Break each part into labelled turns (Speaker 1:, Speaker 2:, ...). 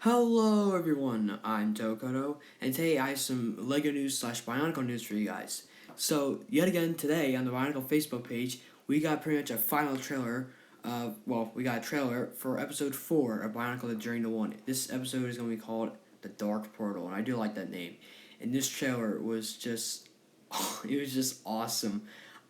Speaker 1: Hello everyone, I'm Tokoto, and today I have some LEGO news slash Bionicle news for you guys. So, yet again today on the Bionicle Facebook page, we got pretty much a final trailer, we got a trailer for episode 4 of Bionicle the Journey to One. This episode is going to be called The Dark Portal, and I do like that name. And this trailer was just, it was just awesome.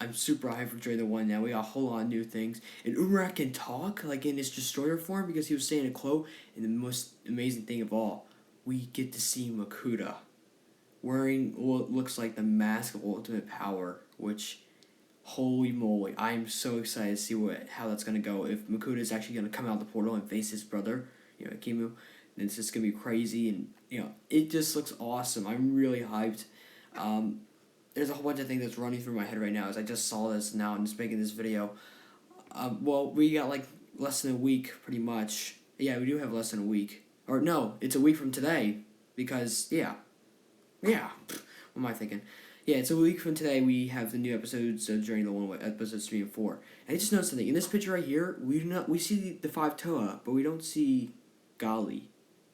Speaker 1: I'm super hyped for Journey to One now. We got a whole lot of new things. And Umarak can talk, like in his destroyer form, because he was saying a quote. And the most amazing thing of all, we get to see Makuta wearing what looks like the mask of ultimate power, which, holy moly, I'm so excited to see how that's going to go. If Makuta is actually going to come out the portal and face his brother, Kimu, then it's just going to be crazy. And, it just looks awesome. I'm really hyped. There's a whole bunch of things that's running through my head right now as I just saw this now and just making this video. We got like less than a week, pretty much. Yeah, we do have less than a week. Or no, it's a week from today, because, what am I thinking? Yeah, it's a week from today. We have the new episodes of Journey to the One, episodes 3 and 4. And I just noticed something. In this picture right here, we see the 5 Toa, but we don't see Gali,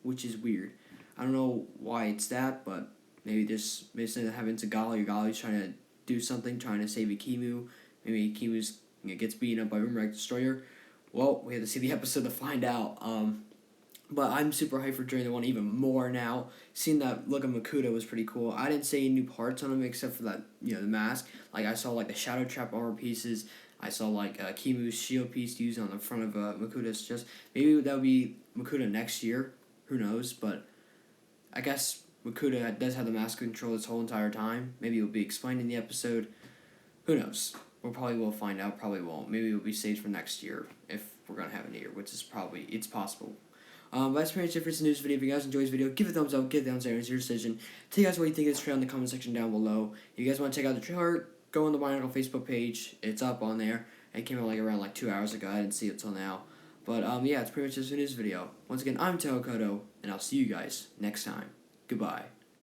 Speaker 1: which is weird. I don't know why it's that, but maybe something that happens to Gali, or Gali's trying to do something, trying to save Ikimu. Maybe Ikimu's gets beaten up by Rimrak Destroyer. Well, we have to see the episode to find out. But I'm super hyped for Journey to One even more now. Seeing that look of Makuta was pretty cool. I didn't see any new parts on him except for that, the mask. Like, I saw, like, the Shadow Trap armor pieces. I saw, like, Kimu's shield piece used on the front of Makuta's chest. Maybe that would be Makuta next year. Who knows? But I guess Makuta does have the mask control this whole entire time. Maybe it will be explained in the episode. Who knows? We probably will find out. Probably won't. Maybe it will be saved for next year if we're going to have it here, which is it's possible. But that's pretty much it for this news video. If you guys enjoyed this video, give it a thumbs up, give it a thumbs down, it's your decision. Tell you guys what you think of this trailer in the comment section down below. If you guys want to check out the trailer, go on the Bionicle Facebook page. It's up on there. It came out around 2 hours ago. I didn't see it till now. But yeah, it's pretty much this news video. Once again, I'm Tokoto, and I'll see you guys next time. Goodbye.